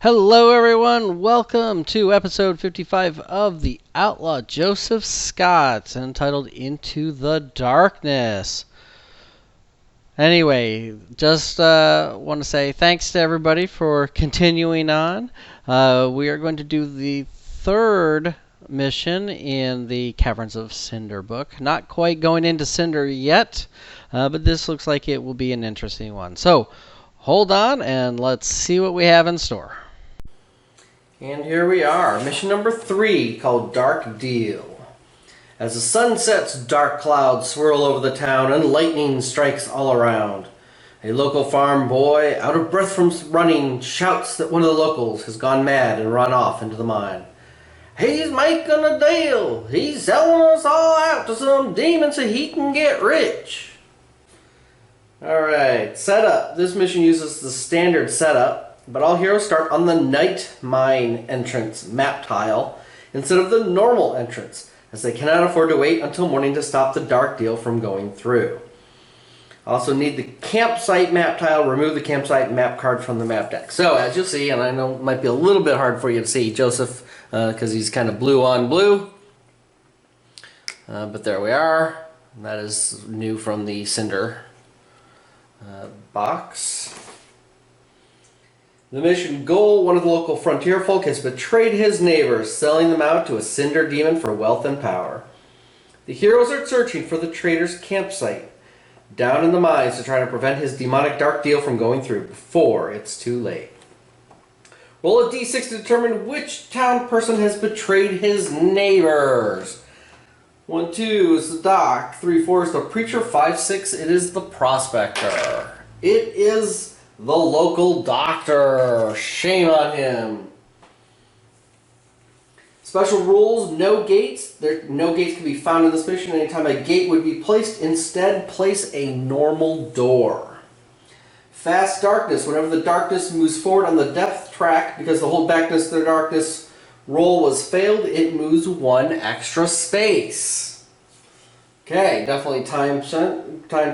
Hello everyone, welcome to episode 55 of the Outlaw Joseph Scott, entitled Into the Darkness. Anyway, just want to say thanks to everybody for continuing on. We are going to do the third mission in the Caverns of Cinder book. Not quite going into Cinder yet, but this looks like it will be an interesting one. So, hold on and let's see what we have in store. And here we are, mission number 3, called Dark Deal. As the sun sets, dark clouds swirl over the town and lightning strikes all around. A local farm boy, out of breath from running, shouts that one of the locals has gone mad and run off into the mine. He's making a deal! He's selling us all out to some demon so he can get rich! Alright, setup. This mission uses the standard setup, but all heroes start on the night mine entrance map tile instead of the normal entrance, as they cannot afford to wait until morning to stop the dark deal from going through. Also need the campsite map tile. Remove the campsite map card from the map deck. So as you'll see, and I know it might be a little bit hard for you to see Joseph because he's kind of blue on blue, but there we are. That is new from the Cinder box. The mission goal: one of the local frontier folk has betrayed his neighbors, selling them out to a cinder demon for wealth and power. The heroes are searching for the traitor's campsite down in the mines to try to prevent his demonic dark deal from going through before it's too late. Roll a d6 to determine which town person has betrayed his neighbors. 1, 2 is the doc, 3, 4 is the preacher, 5, 6 it is the prospector. It is the local doctor. Shame on him. Special rules: no gates. No gates can be found in this mission. Anytime a gate would be placed, instead place a normal door. Fast darkness. Whenever the darkness moves forward on the depth track, because the whole backness to the darkness roll was failed, it moves 1 extra space. Okay, definitely time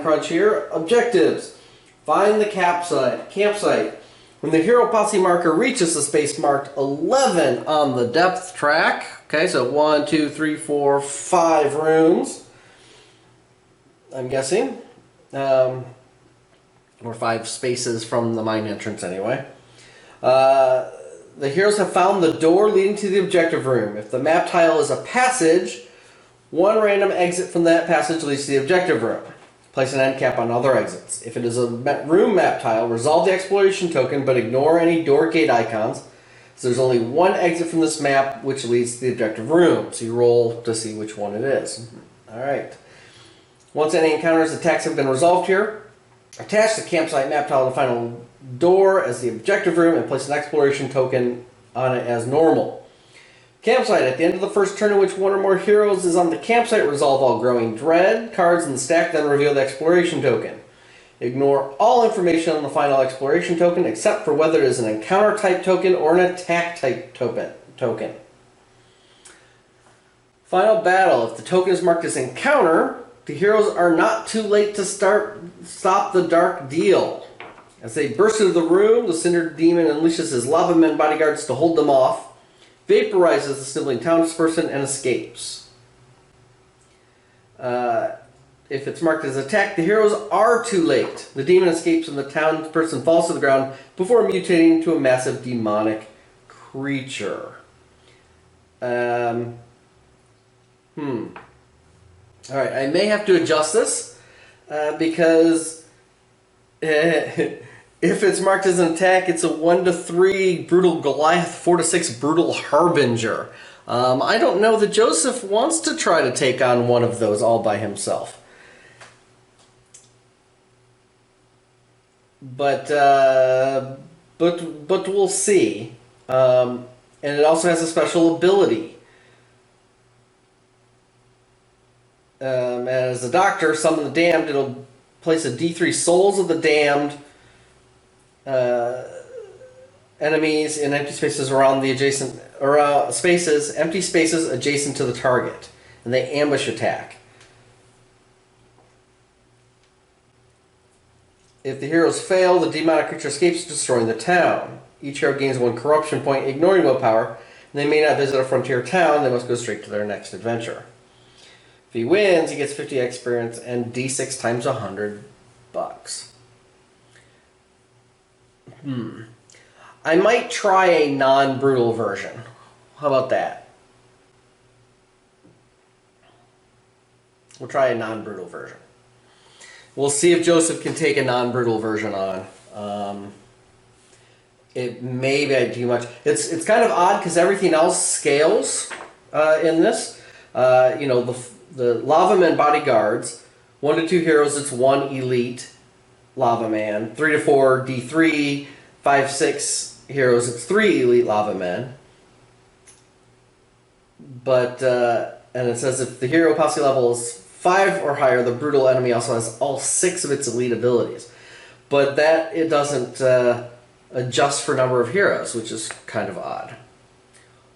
crunch here. Objectives: find the campsite. When the hero posse marker reaches the space marked 11 on the depth track, okay, so 1, 2, 3, 4, 5 rooms, I'm guessing, or 5 spaces from the mine entrance anyway. The heroes have found the door leading to the objective room. If the map tile is a passage, 1 random exit from that passage leads to the objective room. Place an end cap on other exits. If it is a room map tile, resolve the exploration token, but ignore any door gate icons. So there's only 1 exit from this map, which leads to the objective room. So you roll to see which one it is. Alright. Once any encounters attacks have been resolved here, attach the campsite map tile to the final door as the objective room and place an exploration token on it as normal. Campsite. At the end of the first turn in which 1 or more heroes is on the campsite, resolve all growing dread cards in the stack, then reveal the exploration token. Ignore all information on the final exploration token except for whether it is an encounter type token or an attack type token. Final battle. If the token is marked as encounter, the heroes are not too late to stop the dark deal. As they burst into the room, the Cinder Demon unleashes his lava men bodyguards to hold them off, vaporizes the sniveling townsperson, and escapes. If it's marked as attack, the heroes are too late. The demon escapes and the townsperson falls to the ground before mutating to a massive demonic creature. Alright, I may have to adjust this because if it's marked as an attack, it's a 1 to 3 brutal Goliath, 4 to 6 brutal Harbinger. I don't know that Joseph wants to try to take on one of those all by himself. But we'll see. And it also has a special ability. As a doctor, summon the damned. It'll place a D3 souls of the damned enemies in empty spaces around the adjacent empty spaces adjacent to the target, and they ambush attack. If the heroes fail, the demonic creature escapes, destroying the town. Each hero gains 1 corruption point, ignoring willpower. They may not visit a frontier town, they must go straight to their next adventure. If he wins, he gets 50 experience and D6 times $100. I might try a non-brutal version. How about that? We'll try a non-brutal version. We'll see if Joseph can take a non-brutal version on. It may be too much. It's kind of odd because everything else scales in this. You know, the Lava Men bodyguards, 1 to 2 heroes, it's 1 elite Lava Man. 3 to 4 D3, 5, 6 heroes, it's 3 elite Lava Men. But and it says if the hero posse level is 5 or higher, the brutal enemy also has all 6 of its elite abilities. But that it doesn't adjust for number of heroes, which is kind of odd.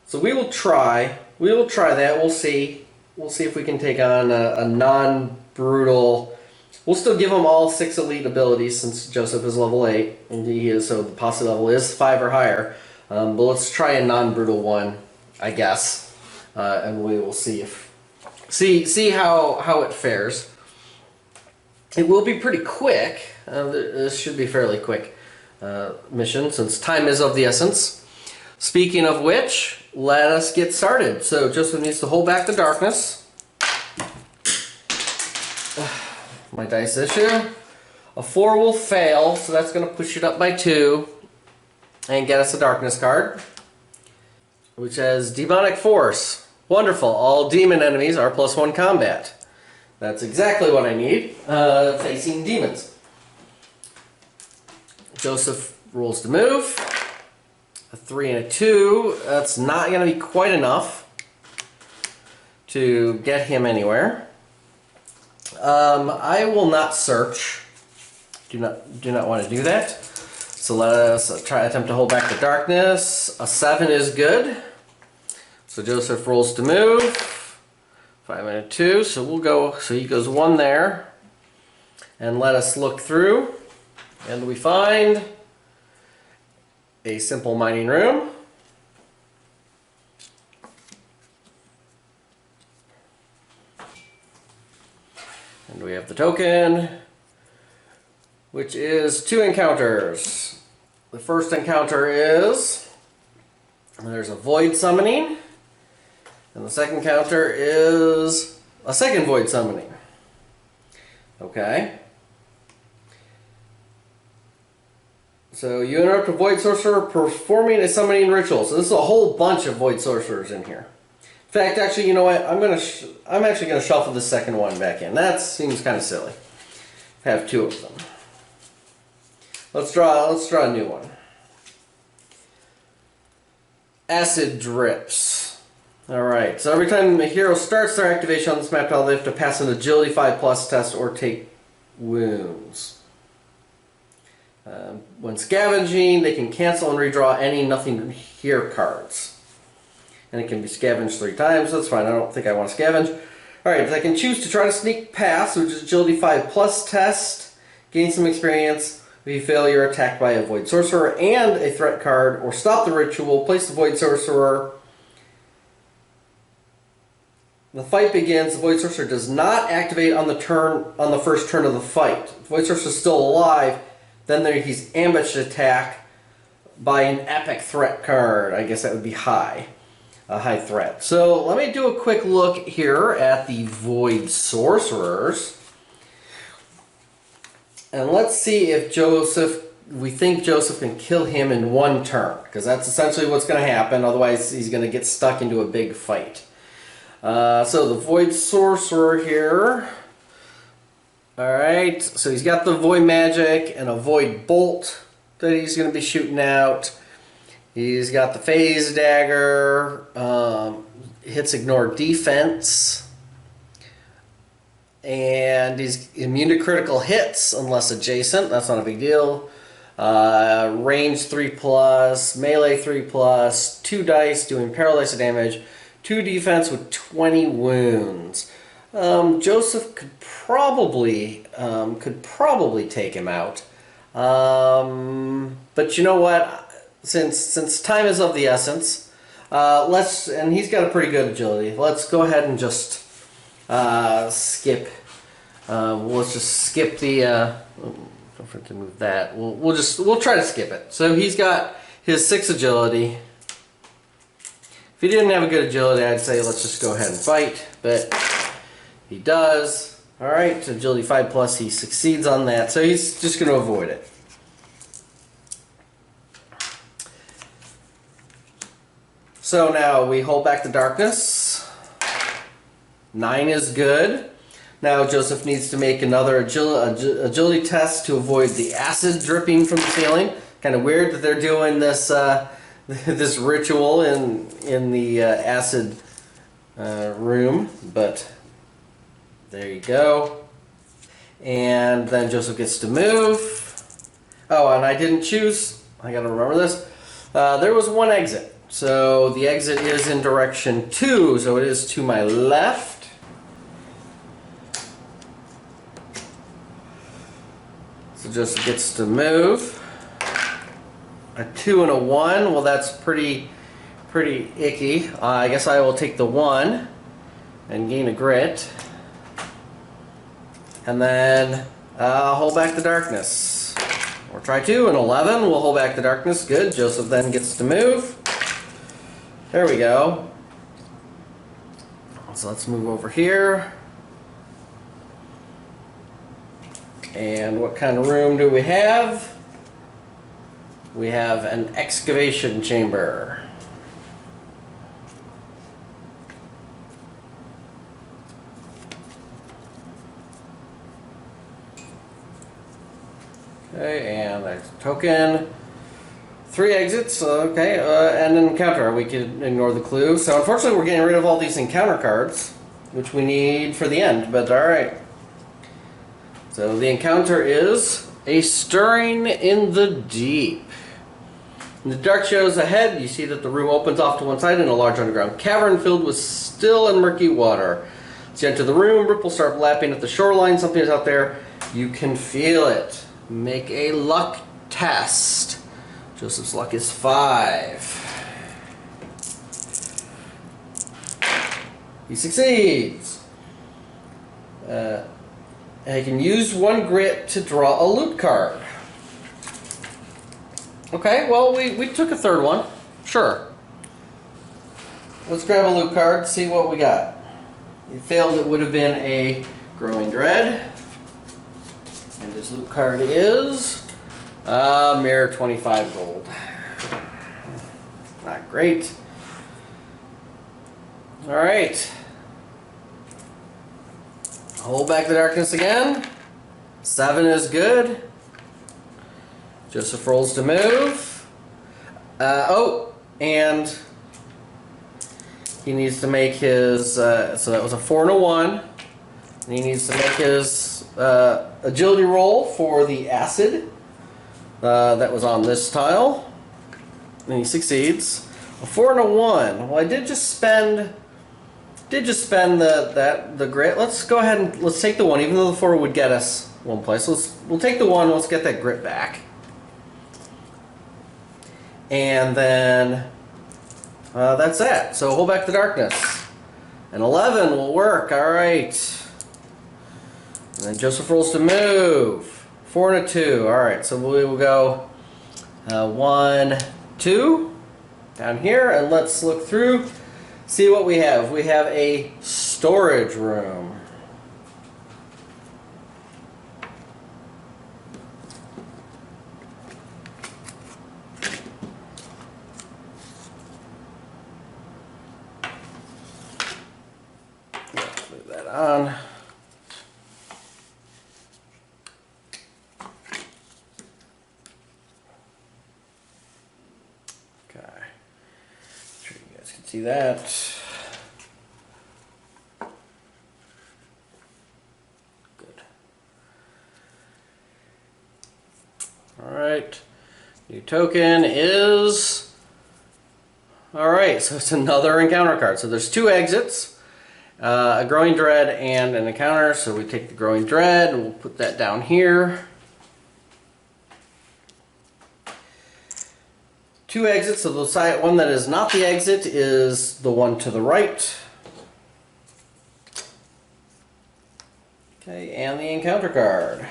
So we will try that. We'll see if we can take on a non-brutal. We'll still give them all 6 elite abilities since Joseph is level 8 and he is, so the posse level is 5 or higher. But let's try a non-brutal one, I guess, and we will see how it fares. It will be pretty quick. This should be fairly quick mission since time is of the essence. Speaking of which, let us get started. So Joseph needs to hold back the darkness. My dice issue. A 4 will fail, so that's going to push it up by 2 and get us a darkness card, which has Demonic Force. Wonderful. All demon enemies are +1 combat. That's exactly what I need facing demons. Joseph rolls to move. A 3 and a 2. That's not going to be quite enough to get him anywhere. I will not search. Do not want to do that. So let us attempt to hold back the darkness. A 7 is good. So Joseph rolls to move. 5 and a 2. So we'll go. So he goes 1 there. And let us look through. And we find a simple mining room. And we have the token, which is 2 encounters. The first encounter is, there's a void summoning, and the second encounter is a second void summoning. Okay. So you interrupt a void sorcerer performing a summoning ritual. So this is a whole bunch of void sorcerers in here. In fact, actually, you know what? I'm actually gonna shuffle the second one back in. That seems kind of silly. Have 2 of them. Let's draw a new one. Acid drips. All right. So every time a hero starts their activation on this map tile, they have to pass an Agility 5+ test or take wounds. When scavenging, they can cancel and redraw any nothing here cards. And it can be scavenged 3 times. That's fine. I don't think I want to scavenge. Alright, I can choose to try to sneak past, which is Agility 5+ test. Gain some experience. If you fail, you're attacked by a Void Sorcerer and a threat card. Or stop the ritual. Place the Void Sorcerer. The fight begins. The Void Sorcerer does not activate on the first turn of the fight. If the Void Sorcerer is still alive, then he's ambushed attack by an epic threat card. I guess that would be high. A high threat. So let me do a quick look here at the Void Sorcerers. And let's see if we think Joseph can kill him in 1 turn. Because that's essentially what's going to happen. Otherwise he's going to get stuck into a big fight. So the Void Sorcerer here. Alright, so he's got the Void Magic and a Void Bolt that he's going to be shooting out. He's got the Phase Dagger, hits ignore defense, and he's immune to critical hits unless adjacent. That's not a big deal. Range 3+, melee 3+, 2 dice doing paralyzed damage, 2 defense with 20 wounds. Joseph could probably take him out, but you know what? since time is of the essence, and he's got a pretty good agility. Let's go ahead and just skip. Let's just skip the. Don't forget to move that. We'll try to skip it. So he's got his 6 agility. If he didn't have a good agility, I'd say let's just go ahead and fight, but he does. All right, agility 5+, he succeeds on that, so he's just going to avoid it. So now we hold back the darkness. 9 is good. Now Joseph needs to make another agility test to avoid the acid dripping from the ceiling. Kind of weird that they're doing this this ritual in the acid room, but there you go. And then Joseph gets to move. Oh, and I didn't choose. I got to remember this. There was one exit. So the exit is in direction 2, so it is to my left. So Joseph gets to move. A 2 and a 1. Well, that's pretty icky. I guess I will take the 1 and gain a grit. And then hold back the darkness. Or try 2 and 11. We'll hold back the darkness. Good. Joseph then gets to move. There we go. So let's move over here. And what kind of room do we have? We have an excavation chamber. Okay, and there's a token. 3 exits, okay, and an encounter. We can ignore the clue. So unfortunately we're getting rid of all these encounter cards, which we need for the end, but alright. So the encounter is a stirring in the deep. In the dark shadows ahead, you see that the room opens off to one side in a large underground cavern filled with still and murky water. As you enter the room, ripples start lapping at the shoreline. Something is out there. You can feel it. Make a luck test. Joseph's luck is 5. He succeeds. I can use 1 grit to draw a loot card. Okay, well, we took a 3rd one. Sure. Let's grab a loot card, see what we got. If failed, it would have been a Growing Dread. And this loot card is mere 25 gold. Not great. Alright. Hold back the darkness again. 7 is good. Joseph rolls to move. And he needs to make his, so that was a 4 and a 1. And he needs to make his agility roll for the acid that was on this tile. And he succeeds. A 4 and a 1. Well, I did just spend the grit. Let's go ahead and let's take the 1, even though the 4 would get us one place. We'll take the 1. Let's get that grit back. And then that's that. So hold back the darkness. An 11 will work. All right. And then Joseph rolls to move. 4 and a 2. All right. So we will go 1, 2 down here, and let's look through. See what we have. We have a storage room. Move that on. Okay. Sure you guys can see that. Good. Alright. New token is... Alright, so it's another encounter card. So there's 2 exits. A Growing Dread and an encounter. So we take the Growing Dread and we'll put that down here. 2 exits, so the side one that is not the exit is the one to the right. Okay, and the encounter card.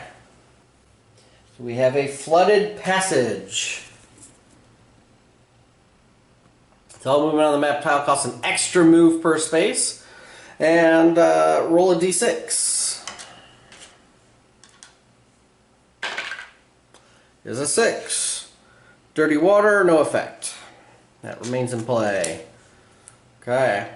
So we have a flooded passage. So all movement on the map tile costs an extra move per space. And roll a d6. Is a 6. Dirty water, no effect. That remains in play. Okay.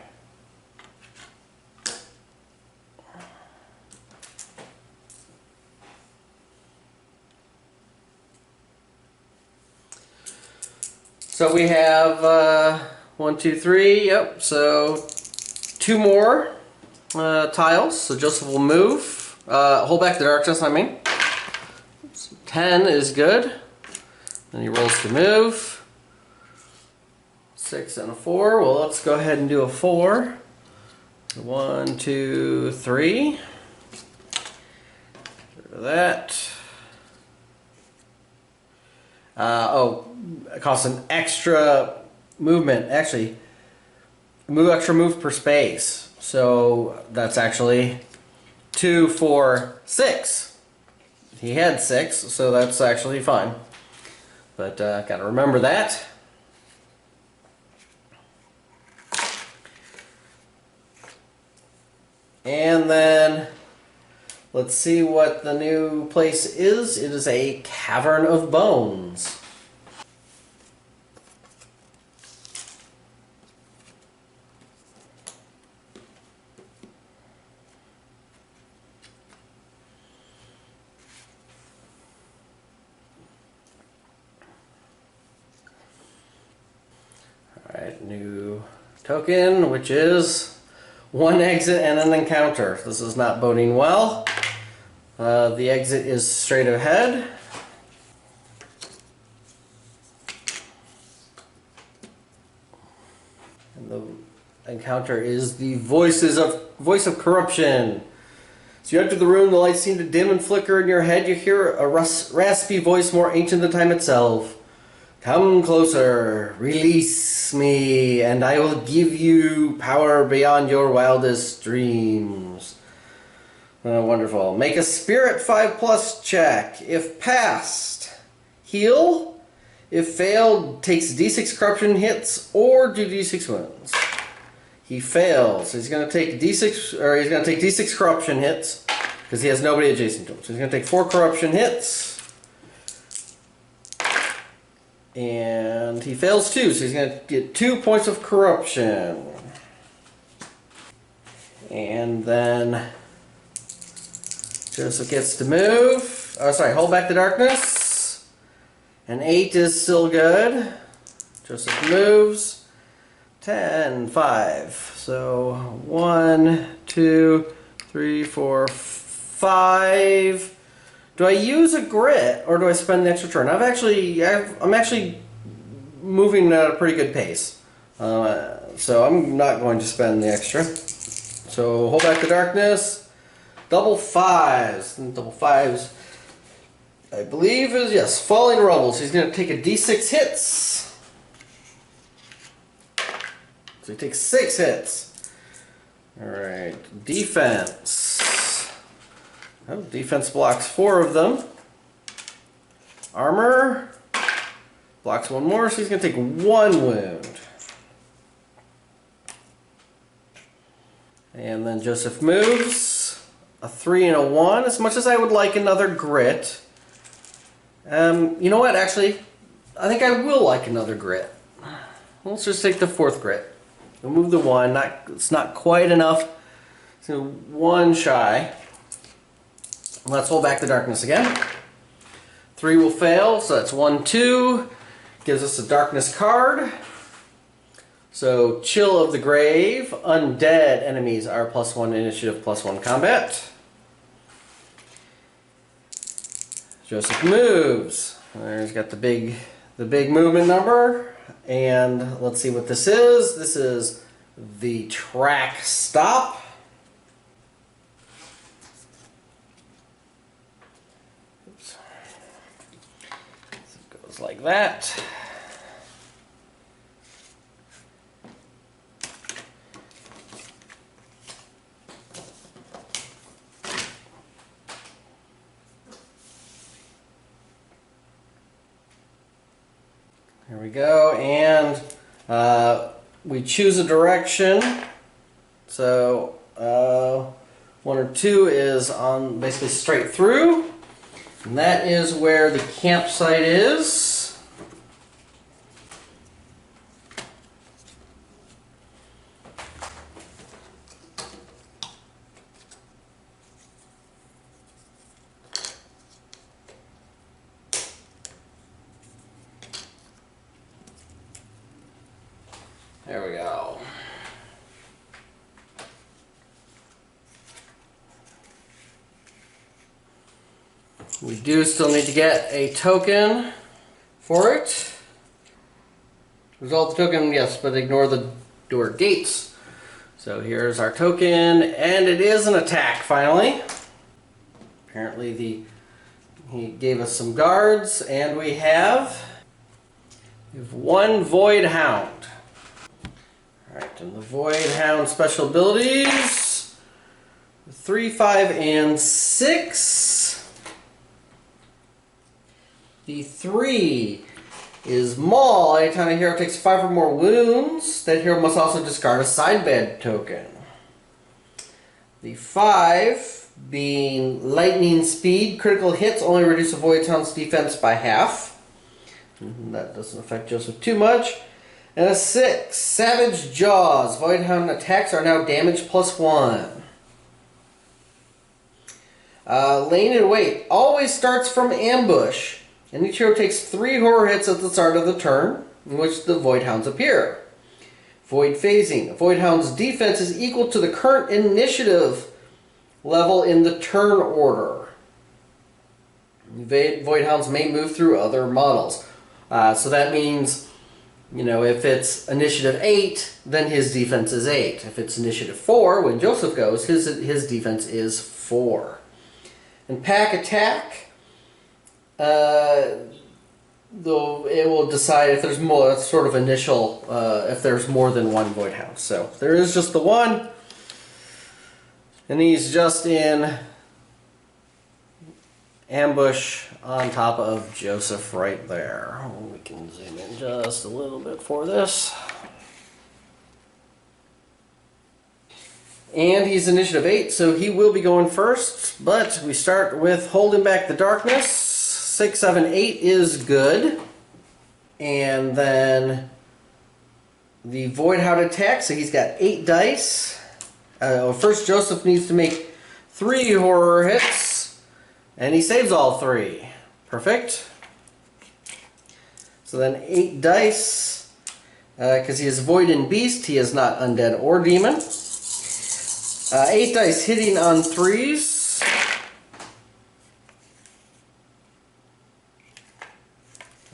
So we have 1, 2, 3. Yep. So 2 more tiles. So Joseph will move. Hold back the darkness, I mean. 10 is good. Then he rolls to move. 6 and a 4. Well, let's go ahead and do a 4. 1, 2, 3. Get rid of that. It costs an extra movement. Actually, extra move per space. So that's actually 2, 4, 6. He had 6, so that's actually fine. But gotta remember that. And then let's see what the new place is. It is a Cavern of Bones. Alright, new token, which is 1 exit and an encounter. This is not boding well. The exit is straight ahead. And the encounter is the voice of corruption. So you enter the room, the lights seem to dim and flicker in your head. You hear a raspy voice more ancient than time itself. Come closer, release me, and I will give you power beyond your wildest dreams. Oh, wonderful. Make a Spirit 5+ check. If passed, heal. If failed, takes D6 corruption hits or do D6 wounds. He fails. So he's going to take D6 corruption hits because he has nobody adjacent to him. So he's going to take 4 corruption hits. And he fails 2, so he's going to get 2 points of corruption. And then Joseph gets to move. Oh, sorry, hold back the darkness. An 8 is still good. Joseph moves. 10, 5. So 1, 2, 3, 4, 5. Do I use a grit or do I spend the extra turn? I'm actually moving at a pretty good pace. So I'm not going to spend the extra. So hold back the darkness. Double 5s. And double 5s, I believe, is, yes, falling rubble. So he's going to take a D6 hits. So he takes 6 hits. Alright, defense. Oh, defense blocks 4 of them. Armor blocks 1 more, so he's going to take 1 wound. And then Joseph moves. A 3 and a 1. As much as I would like another grit. You know what, actually, I think I will like another grit. Let's just take the 4th grit. We'll move the 1. It's not quite enough. So 1 shy. Let's hold back the darkness again. 3 will fail, so that's 1, 2. Gives us a darkness card. So, Chill of the Grave. Undead enemies are +1 initiative, +1 combat. Joseph moves. He's got the big movement number. And let's see what this is. This is the track stop. Like that. Here we go, and we choose a direction. So 1 or 2 is on basically straight through, and that is where the campsite is. There we go. We do still need to get a token for it. Resolve the token, yes, but ignore the door gates. So here's our token, and it is an attack finally. Apparently he gave us some guards, and we have 1 Void Hound. Alright, and the Void Hound special abilities 3, 5, and 6. The 3 is Maul. Anytime a hero takes 5 or more wounds, that hero must also discard a sidebed token. The 5 being Lightning Speed. Critical hits only reduce a Void Hound's defense by half. That doesn't affect Joseph too much. And a 6, Savage Jaws. Void Hound attacks are now damage +1. Lane in Wait always starts from ambush, and each hero takes 3 horror hits at the start of the turn in which the Void Hounds appear. Void Phasing. A Void Hound's defense is equal to the current initiative level in the turn order. Void Hounds may move through other models. So that means, you know, if it's initiative 8, then his defense is 8. If it's initiative 4, when Joseph goes, his defense is 4. And Pack Attack, though it will decide if there's more. That's sort of initial, if there's more than 1 Void Hound. So there is just the 1, and he's just in ambush on top of Joseph right there. We can zoom in just a little bit for this. And he's initiative 8, so he will be going first. But we start with Holding Back the Darkness. 6, 7, 8 is good. And then the Void Hound attack, so he's got 8 dice. First, Joseph needs to make 3 horror hits, and he saves all 3. Perfect. So then 8 dice, because he is Void and Beast, he is not Undead or Demon. 8 dice hitting on 3s.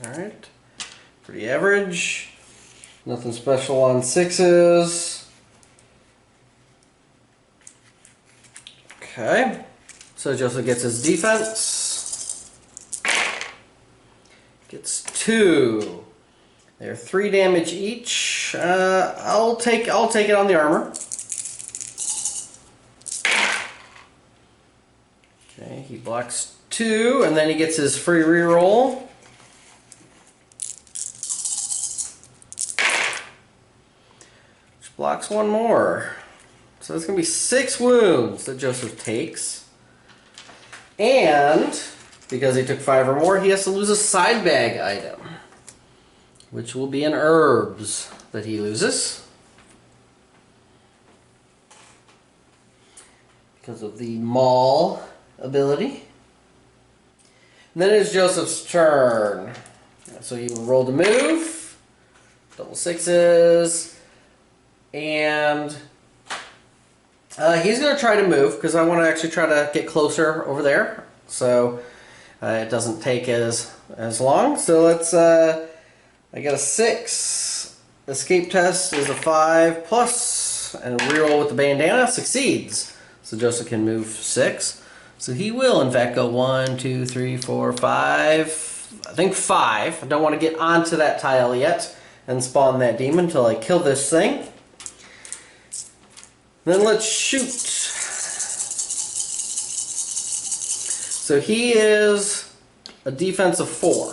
Alright. Pretty average. Nothing special on 6s. Okay. So Joseph gets his defense. Gets 2. They're 3 damage each. I'll take it on the armor. Okay, he blocks 2, and then he gets his free reroll. Which blocks 1 more. So that's going to be 6 wounds that Joseph takes. And because he took 5 or more, he has to lose a side bag item, which will be an herbs that he loses because of the Maul ability. And then it's Joseph's turn. So he will roll to move, double 6s, and he's going to try to move because I want to actually try to get closer over there, so it doesn't take as long. So let's. I got a 6. Escape test is a 5 plus, and a reroll with the bandana succeeds. So Joseph can move 6. So he will, in fact, go 1, 2, 3, 4, 5. I think 5. I don't want to get onto that tile yet and spawn that demon until I kill this thing. Then let's shoot. So he is a defense of 4.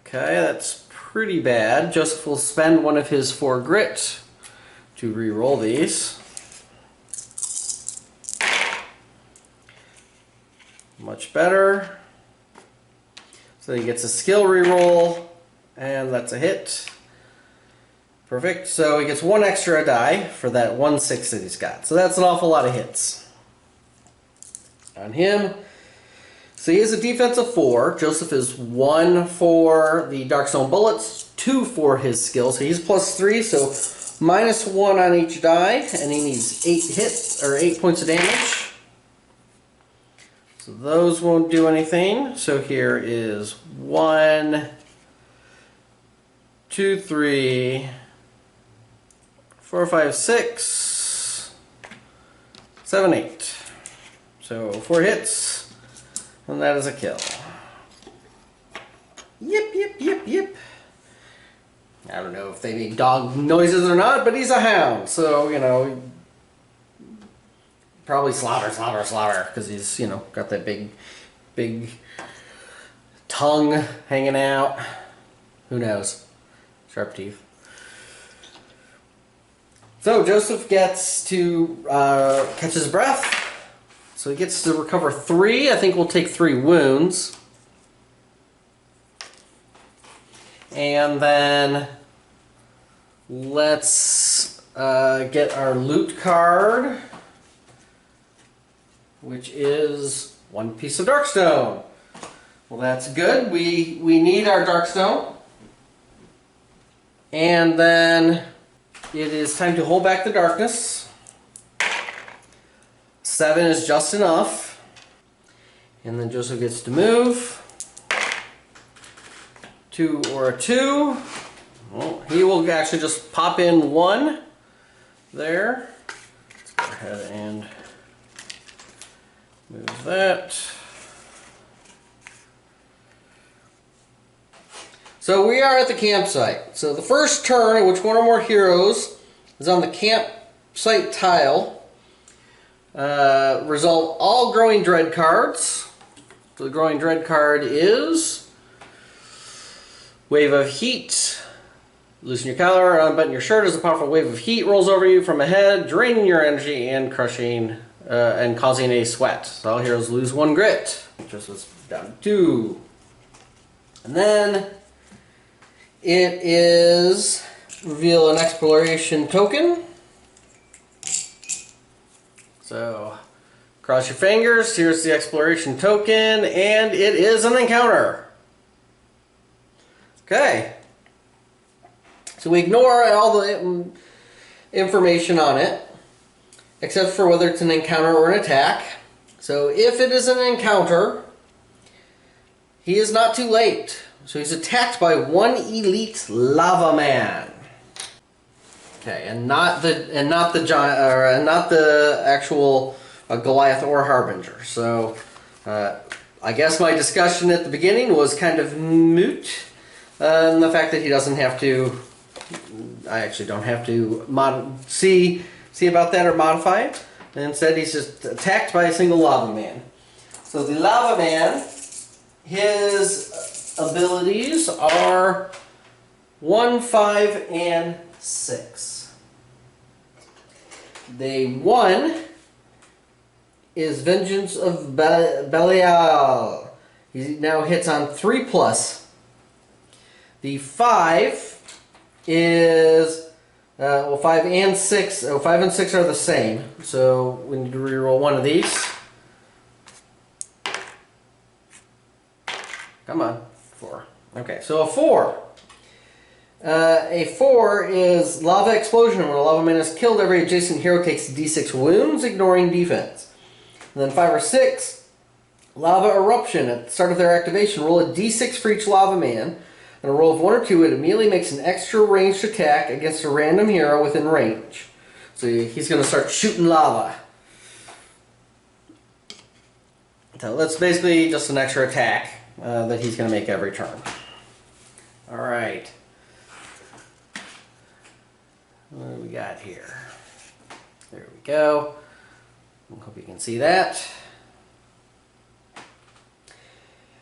Okay, that's pretty bad. Joseph will spend one of his 4 grit to re-roll these. Much better. So he gets a skill re-roll, and that's a hit. Perfect. So he gets 1 extra die for that 1 6 that he's got. So that's an awful lot of hits on him. So he has a defense of 4. Joseph is 1 for the Darkstone bullets, 2 for his skill. So he's +3, so -1 on each die, and he needs 8 hits or 8 points of damage. So those won't do anything. So here is 1, 2, 3, 4, 5, 6, 7, 8. So 4 hits, and that is a kill. Yip, yip, yip, yip. I don't know if they make dog noises or not, but he's a hound, so, you know, probably slobber, slobber, slobber, because he's, you know, got that big tongue hanging out. Who knows? Sharp teeth. So Joseph gets to catch his breath. So he gets to recover 3. I think we'll take 3 wounds. And then let's get our loot card, which is 1 piece of Darkstone. Well, that's good. We need our Darkstone. And then it is time to hold back the darkness. 7 is just enough. And then Joseph gets to move. 2 or a 2. Well, he will actually just pop in 1 there. Let's go ahead and move that. So we are at the campsite. So the first turn in which one or more heroes is on the campsite tile, resolve all Growing Dread cards. So the Growing Dread card is Wave of Heat. Loosen your collar, unbutton your shirt as a powerful wave of heat rolls over you from ahead, draining your energy and crushing and causing a sweat. So all heroes lose 1 grit, which was down to 2. And then it is reveal an exploration token. So cross your fingers, here's the exploration token, and it is an encounter. Okay. So we ignore all the information on it, except for whether it's an encounter or an attack. So if it is an encounter, he is not too late. So he's attacked by 1 elite lava man. Okay, and not the giant, or not the actual Goliath or Harbinger. So I guess my discussion at the beginning was kind of moot, and the fact that he doesn't have to. I actually don't have to see about that or modify it. And instead, he's just attacked by a single lava man. So the lava man, his abilities are 1, 5, and 6. The 1 is Vengeance of Belial. He now hits on 3+. The 5 is, well, 5 and 6. Oh, 5 and 6 are the same. So we need to reroll 1 of these. Come on. 4. Okay, so a 4. A 4 is Lava Explosion. When a lava man is killed, every adjacent hero takes d6 wounds, ignoring defense. And then 5 or 6, Lava Eruption. At the start of their activation, roll a d6 for each lava man. On a roll of 1 or 2, it immediately makes an extra ranged attack against a random hero within range. So he's going to start shooting lava. So that's basically just an extra attack that he's going to make every turn. Alright. What do we got here? There we go. I hope you can see that.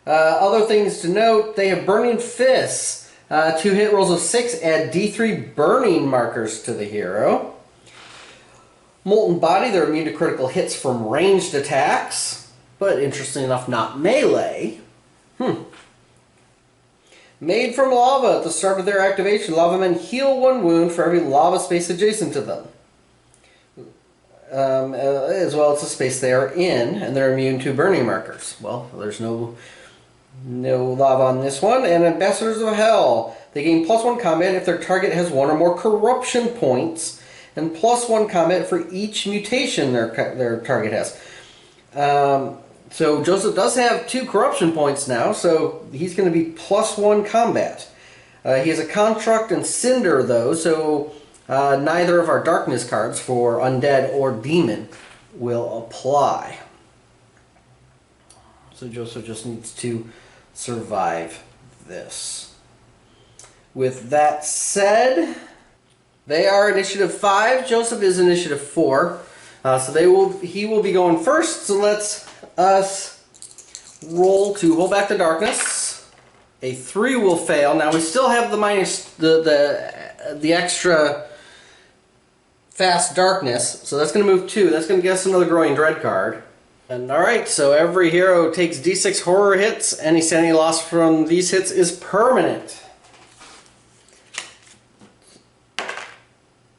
Other things to note, they have Burning Fists. 2 hit rolls of 6 add D3 burning markers to the hero. Molten Body, they're immune to critical hits from ranged attacks, but interestingly enough, not melee. Made from lava, at the start of their activation, lava men heal 1 wound for every lava space adjacent to them. As well as the space they are in, and they're immune to burning markers. Well, there's no lava on this one. And Ambassadors of Hell, they gain +1 combat if their target has 1 or more corruption points, and +1 combat for each mutation their target has. So Joseph does have 2 corruption points now, so he's going to be +1 combat. He has a Construct and Cinder though, so neither of our darkness cards for Undead or Demon will apply. So Joseph just needs to survive this. With that said, they are Initiative 5. Joseph is Initiative 4. So he will be going first. So let's us roll to hold back the darkness. A 3 will fail. Now we still have the minus the extra fast darkness. So that's going to move 2. That's going to get us another Growing Dread card. And alright, so every hero takes D6 horror hits. Any sanity loss from these hits is permanent.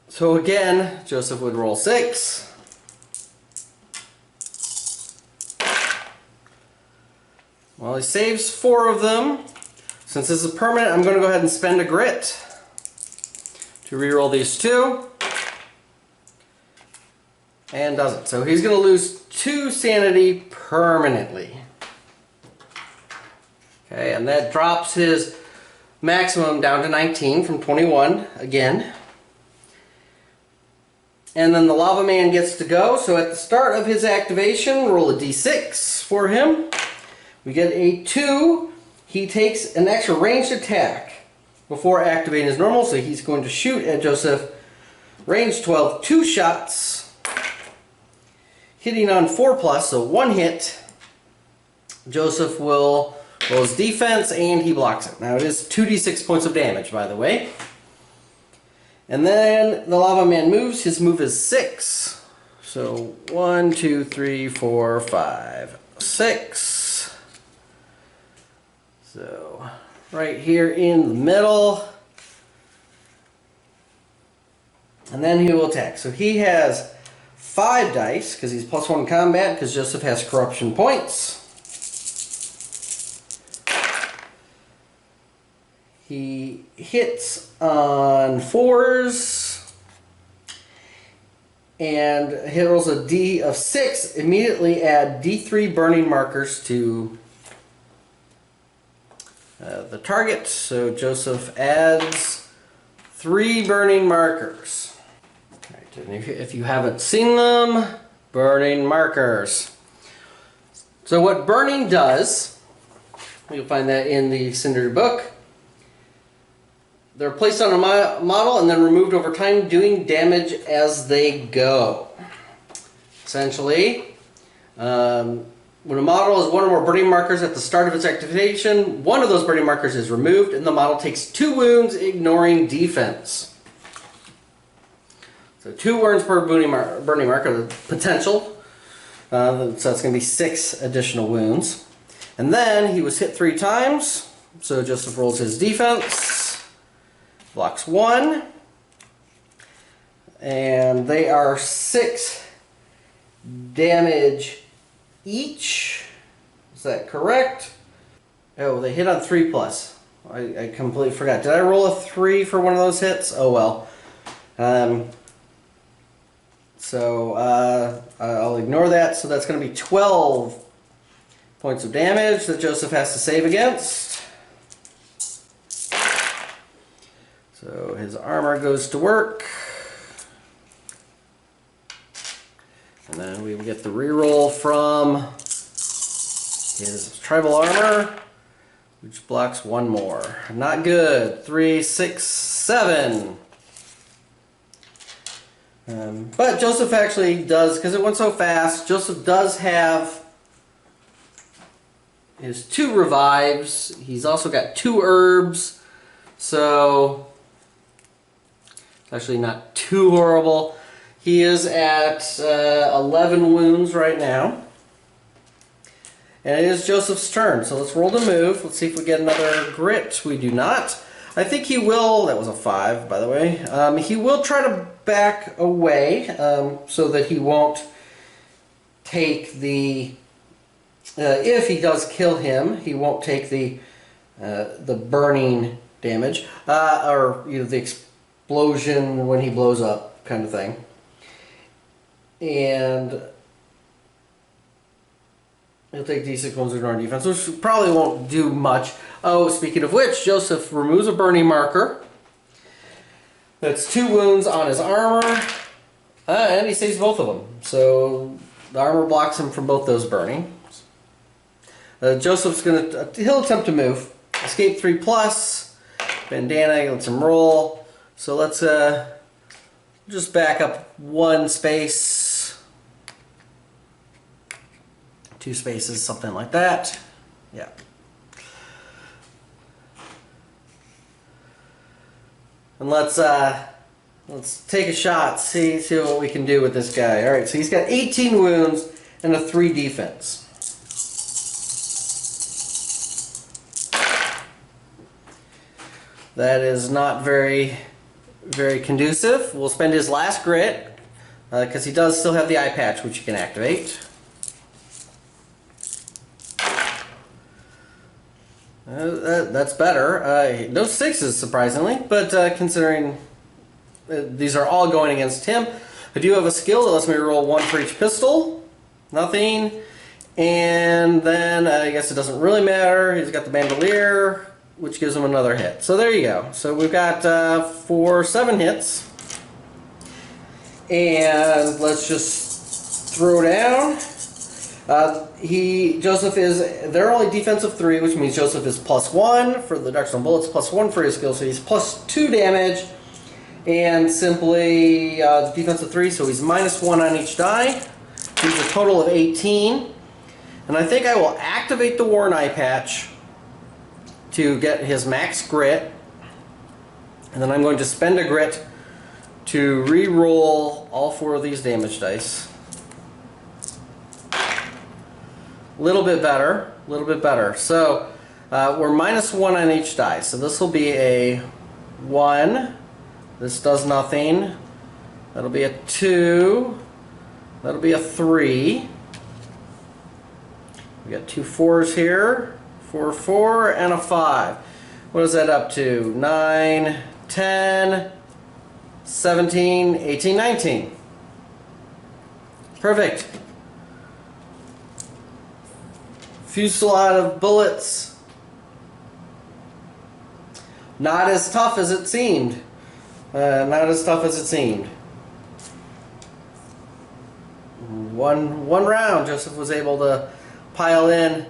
So again, Joseph would roll 6. Well, he saves 4 of them. Since this is permanent, I'm going to go ahead and spend a grit to reroll these 2. And does it. So he's going to lose 2 sanity permanently. Okay, and that drops his maximum down to 19 from 21 again. And then the Lava Man gets to go. So at the start of his activation, roll a d6 for him. We get a 2. He takes an extra ranged attack before activating his normal. So he's going to shoot at Joseph. Range 12, 2 shots. Hitting on 4+, so 1 hit. Joseph will roll his defense and he blocks it. Now it is 2d6 points of damage, by the way. And then the Lava Man moves. His move is 6. So 1, 2, 3, 4, 5, 6. So right here in the middle. And then he will attack. So he has 5 dice because he's +1 combat because Joseph has corruption points. He hits on 4s and he rolls a D of 6. Immediately add D3 burning markers to the target. So Joseph adds 3 burning markers. Right, and if you haven't seen them, burning markers. So what burning does, you'll find that in the Cinder book. They're placed on a model and then removed over time, doing damage as they go. Essentially, when a model has 1 or more burning markers at the start of its activation, 1 of those burning markers is removed and the model takes 2 wounds, ignoring defense. So 2 wounds per burning marker, the potential. So that's going to be 6 additional wounds. And then he was hit 3 times, so Joseph rolls his defense. Blocks 1, and they are 6 damage each. Is that correct? Oh, they hit on 3+. I completely forgot. Did I roll a 3 for one of those hits? Oh well. I'll ignore that. So that's going to be 12 points of damage that Joseph has to save against. So his armor goes to work. And then we will get the reroll from his tribal armor, which blocks 1 more. Not good. 3, 6, 7. But Joseph actually does, because it went so fast, Joseph does have his 2 revives. He's also got 2 herbs, so actually not too horrible. He is at 11 wounds right now. And it is Joseph's turn, so let's roll to move. Let's see if we get another grit. We do not. I think he will, that was a 5 by the way, he will try to back away so that he won't take the, if he does kill him, he won't take the burning damage, or the explosion when he blows up kind of thing. And he'll take D6 wounds with our defense, which probably won't do much. Oh, speaking of which, Joseph removes a burning marker. That's 2 wounds on his armor, and he saves both of them. So the armor blocks him from both those burning. Joseph's he'll attempt to move. Escape 3+, bandana lets him roll. So let's just back up 1 space, 2 spaces, something like that. Yeah. And let's take a shot, see what we can do with this guy. All right, so he's got 18 wounds and a 3 defense. That is not very conducive. We'll spend his last grit because he does still have the eye patch, which you can activate. That's better. No 6s, surprisingly, but considering these are all going against him, I do have a skill that lets me roll 1 for each pistol. Nothing. And then I guess it doesn't really matter. He's got the bandolier, which gives him another hit. So there you go. So we've got 7 hits. And let's just throw down. Joseph is, they're only defensive 3, which means Joseph is +1 for the Darkstone Bullets, +1 for his skill, so he's +2 damage, and simply defensive 3, so he's -1 on each die. He's a total of 18, and I think I will activate the Worn Eye Patch to get his max grit, and then I'm going to spend a grit to re-roll all 4 of these damage dice. A little bit better. So we're -1 on each die. So this will be a 1. This does nothing. That'll be a 2. That'll be a 3. We got 2 4s here. 4, 4, and a 5. What is that up to? 9, 10, 17, 18, 19. Perfect. Fusillade of bullets. Not as tough as it seemed. One round, Joseph was able to pile in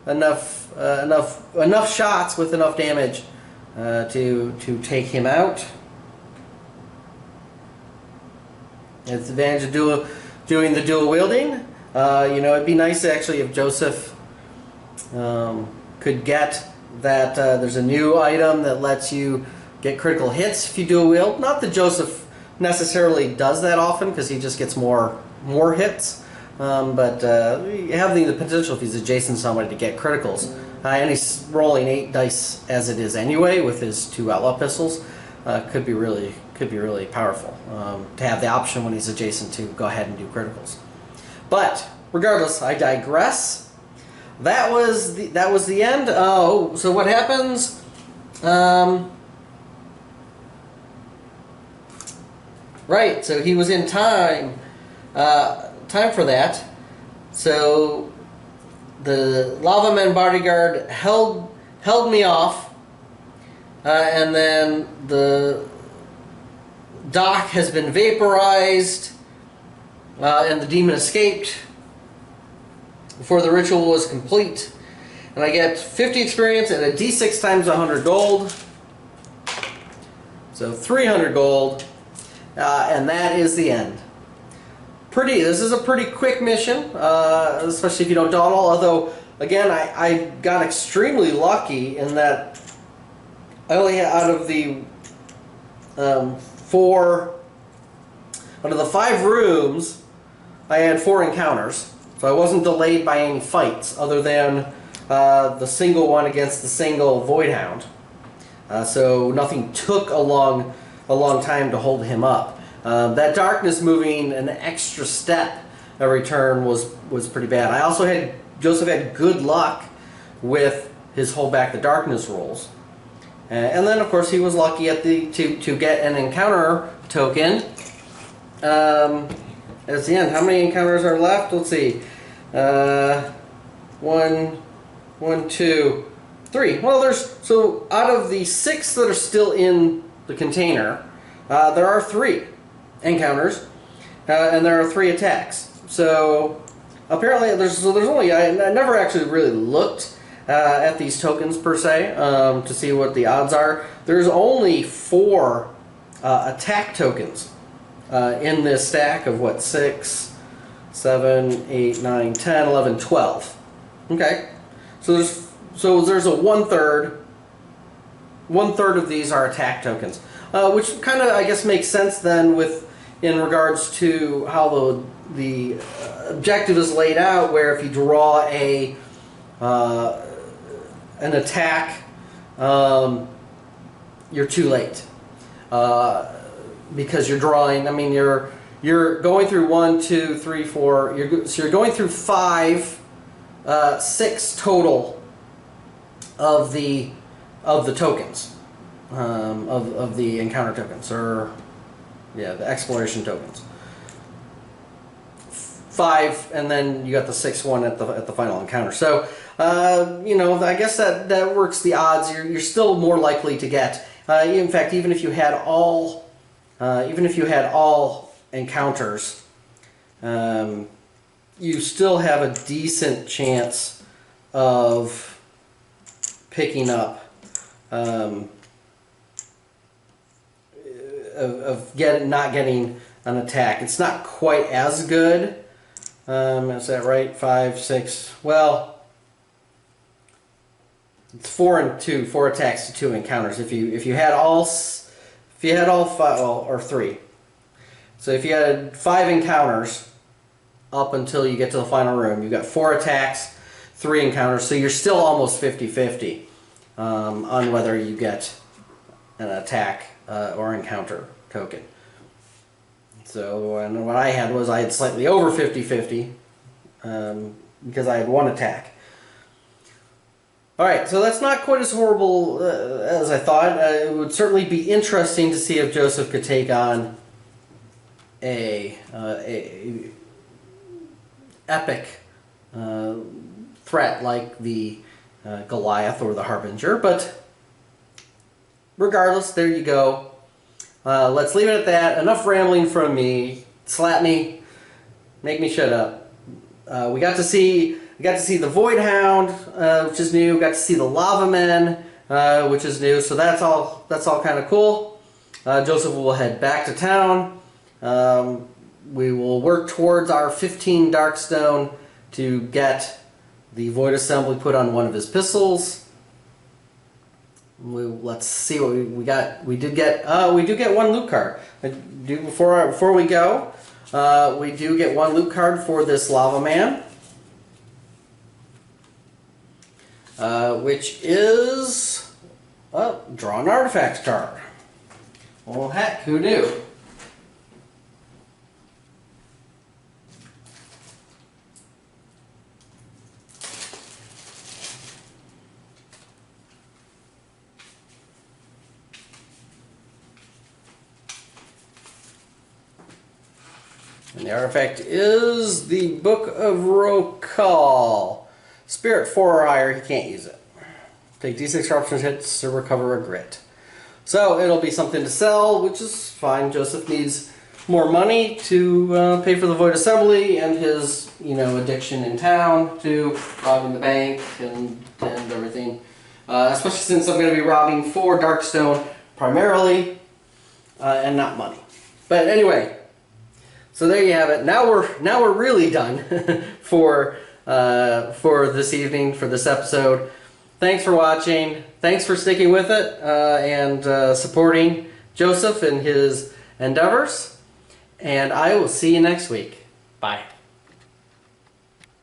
enough shots with enough damage to take him out. It's the advantage of doing the dual wielding. It'd be nice actually if Joseph could get that there's a new item that lets you get critical hits if you dual wield. Not that Joseph necessarily does that often because he just gets more hits, but having the potential if he's adjacent to somebody to get criticals, and he's rolling 8 dice as it is anyway with his 2 outlaw pistols, could be really powerful to have the option when he's adjacent to go ahead and do criticals. But regardless, I digress. That was the end. Oh, so what happens? Right. So he was in time for that. So the Lava Man bodyguard held me off, and then the dock has been vaporized, and the demon escaped before the ritual was complete. And I get 50 experience and a D6 times 100 gold. So 300 gold. And that is the end. This is a pretty quick mission, especially if you don't dawdle, although again, I got extremely lucky in that I only had out of the out of the 5 rooms, I had 4 encounters. So I wasn't delayed by any fights other than the single one against the single Void Hound. So nothing took a long time to hold him up. That darkness moving an extra step every turn was pretty bad. I also had Joseph had good luck with his hold back the darkness rolls, and then of course he was lucky at to get an encounter token. At the end, how many encounters are left? Let's see. 1, 2, 3. Well, so out of the 6 that are still in the container, there are 3 encounters, and there are 3 attacks. So apparently, there's only I never actually really looked at these tokens per se to see what the odds are. There's only 4 attack tokens in this stack of what, 6, 7, 8, 9, 10, 11, 12. Okay, so there's a 1/3. 1/3 of these are attack tokens, which kind of I guess makes sense then in regards to how the objective is laid out, where if you draw an attack, you're too late. Because you're drawing, I mean, you're going through 1, 2, 3, 4. So you're going through 5, 6 total of the tokens, of the encounter tokens, or yeah, the exploration tokens. 5, and then you got the 6th one at the final encounter. So you know, I guess that works the odds. You're still more likely to get. In fact, even if you had all encounters, you still have a decent chance of picking up, of not getting an attack. It's not quite as good. Is that right? 5, 6. Well, it's 4 and 2. 4 attacks to 2 encounters. If you had all 5, well, or 3. So if you had 5 encounters up until you get to the final room, you've got 4 attacks, 3 encounters, so you're still almost 50-50 on whether you get an attack or encounter token. So and what I had was I had slightly over 50-50 because I had 1 attack. Alright, so that's not quite as horrible as I thought. It would certainly be interesting to see if Joseph could take on a epic threat like the Goliath or the Harbinger, but regardless, there you go. Let's leave it at that. Enough rambling from me. Slap me, make me shut up. We got to see the Void Hound, which is new. Got to see the Lava Men, which is new. So that's all kind of cool. Joseph will head back to town. We will work towards our 15 Darkstone to get the Void Assembly put on one of his pistols. Let's see what we got. We do get 1 loot card. Before we go, we do get 1 loot card for this Lava Man. Which is, draw an artifact card. Well, heck, who knew? And the artifact is the Book of Rokal. Spirit 4 or higher, he can't use it. Take D6 corruption hits to recover a grit. So it'll be something to sell, which is fine. Joseph needs more money to pay for the Void Assembly and his, addiction in town to robbing the bank and everything. Especially since I'm going to be robbing for Darkstone primarily, and not money. But anyway, so there you have it. Now we're really done for for this evening, for this episode. Thanks for watching. Thanks for sticking with it and supporting Joseph in his endeavors. And I will see you next week. Bye.